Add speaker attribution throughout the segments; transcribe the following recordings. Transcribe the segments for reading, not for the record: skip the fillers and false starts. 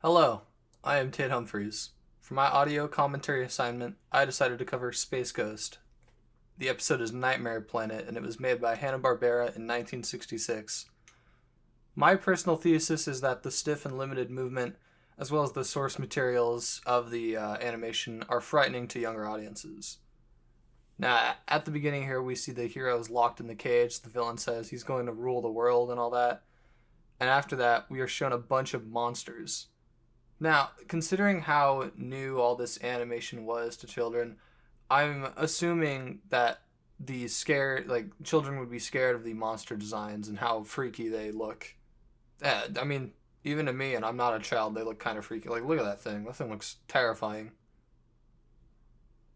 Speaker 1: Hello, I am Ted Humphreys. For my audio commentary assignment, I decided to cover Space Ghost. The episode is Nightmare Planet, and it was made by Hanna-Barbera in 1966. My personal thesis is that the stiff and limited movement, as well as the source materials of the animation, are frightening to younger audiences. Now, at the beginning here, we see the hero is locked in the cage. The villain says he's going to rule the world and all that. And after that, we are shown a bunch of monsters. Now, considering how new all this animation was to children, I'm assuming that the children would be scared of the monster designs and how freaky they look. I mean, even to me, and I'm not a child, they look kind of freaky. Like, look at that thing. That thing looks terrifying.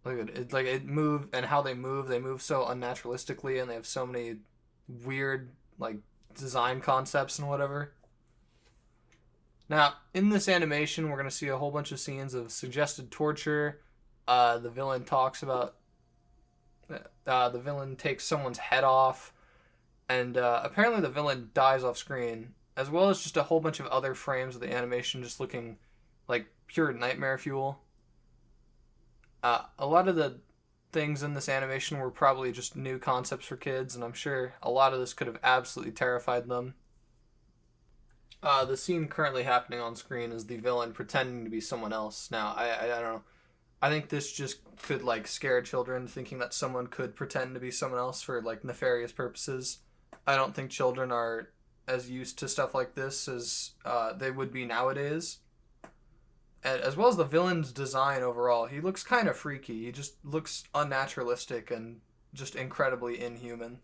Speaker 1: Look at it. Like it move and how they move. They move so unnaturalistically, and they have so many weird like design concepts and whatever. Now, in this animation, we're going to see a whole bunch of scenes of suggested torture. The villain talks about. The villain takes someone's head off, and apparently the villain dies off screen, as well as just a whole bunch of other frames of the animation just looking like pure nightmare fuel. A lot of the things in this animation were probably just new concepts for kids, and I'm sure a lot of this could have absolutely terrified them. The scene currently happening on screen is the villain pretending to be someone else. Now, I don't know. I think this just could like scare children thinking that someone could pretend to be someone else for like nefarious purposes. I don't think children are as used to stuff like this as they would be nowadays. And as well as the villain's design overall, he looks kind of freaky. He just looks unnaturalistic and just incredibly inhuman.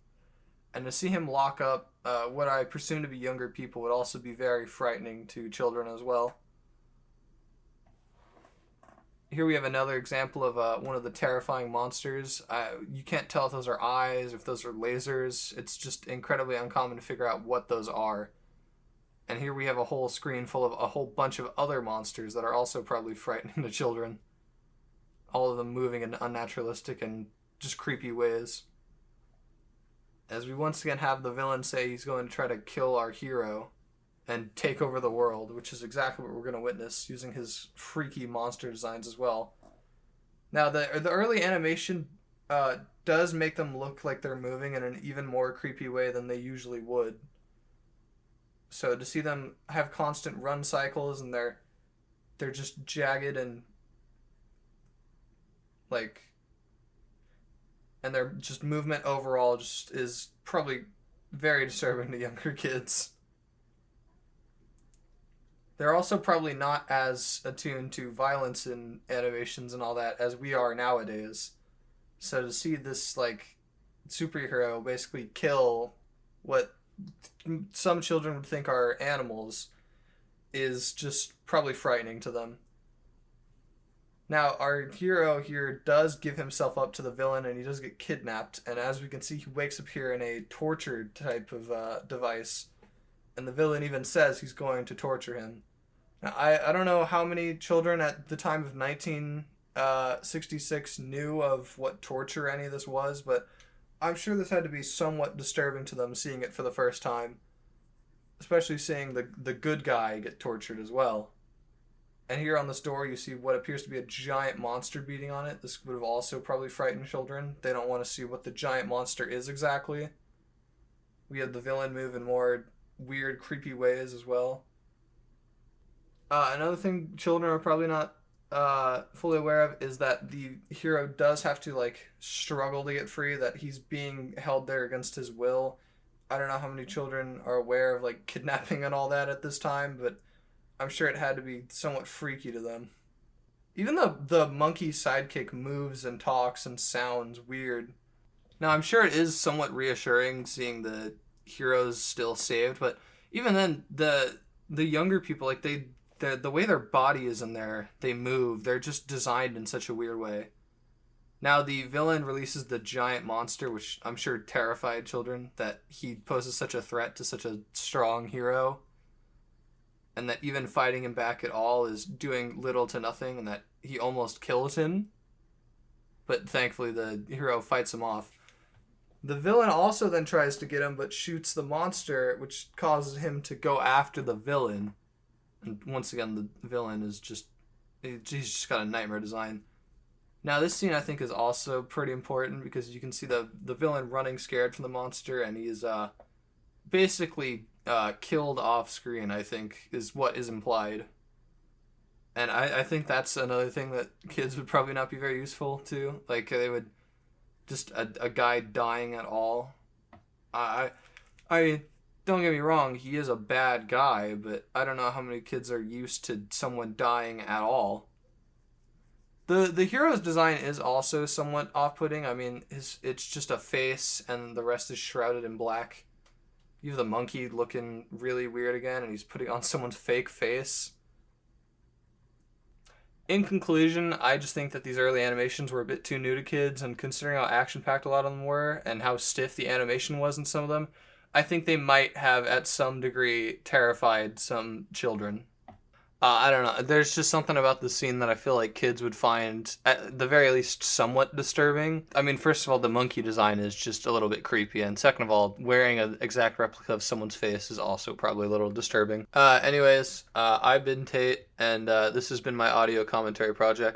Speaker 1: And to see him lock up what I presume to be younger people would also be very frightening to children as well. Here we have another example of one of the terrifying monsters. You can't tell if those are eyes, if those are lasers. It's just incredibly uncommon to figure out what those are. And here we have a whole screen full of a whole bunch of other monsters that are also probably frightening to children. All of them moving in unnaturalistic and just creepy ways. As we once again have the villain say he's going to try to kill our hero and take over the world, which is exactly what we're going to witness using his freaky monster designs as well. Now, the early animation does make them look like they're moving in an even more creepy way than they usually would. So to see them have constant run cycles and they're just jagged and like and their just movement overall just is probably very disturbing to younger kids. They're also probably not as attuned to violence in animations and all that as we are nowadays. So to see this like superhero basically kill what some children would think are animals is just probably frightening to them. Now, our hero here does give himself up to the villain and he does get kidnapped. And as we can see, he wakes up here in a torture type of device. And the villain even says he's going to torture him. Now, I don't know how many children at the time of 1966 knew of what torture any of this was, but I'm sure this had to be somewhat disturbing to them seeing it for the first time. Especially seeing the good guy get tortured as well. And here on this door, you see what appears to be a giant monster beating on it. This would have also probably frightened children. They don't want to see what the giant monster is exactly. We have the villain move in more weird, creepy ways as well. Another thing children are probably not fully aware of is that the hero does have to like struggle to get free. That he's being held there against his will. I don't know how many children are aware of like kidnapping and all that at this time, but I'm sure it had to be somewhat freaky to them. Even the monkey sidekick moves and talks and sounds weird. Now, I'm sure it is somewhat reassuring seeing the heroes still saved, but even then, the younger people, like the way their body is in there, they move. They're just designed in such a weird way. Now, the villain releases the giant monster, which I'm sure terrified children, that he poses such a threat to such a strong hero. And that even fighting him back at all is doing little to nothing, and that he almost kills him. But thankfully the hero fights him off. The villain also then tries to get him, but shoots the monster, which causes him to go after the villain. And once again, the villain is just, he's just got a nightmare design. Now, this scene I think is also pretty important because you can see the villain running scared from the monster, and he's basically killed off screen, I think, is what is implied. And I think that's another thing that kids would probably not be very useful to. Like, they would just a guy dying at all. I don't get me wrong, he is a bad guy, but I don't know how many kids are used to someone dying at all. The hero's design is also somewhat off-putting. I mean, it's just a face, and the rest is shrouded in black. You have the monkey looking really weird again, and he's putting on someone's fake face. In conclusion, I just think that these early animations were a bit too new to kids, and considering how action-packed a lot of them were, and how stiff the animation was in some of them, I think they might have, at some degree, terrified some children. I don't know. There's just something about the scene that I feel like kids would find, at the very least, somewhat disturbing. I mean, first of all, the monkey design is just a little bit creepy, and second of all, wearing an exact replica of someone's face is also probably a little disturbing. Anyways, I've been Tate, and this has been my audio commentary project.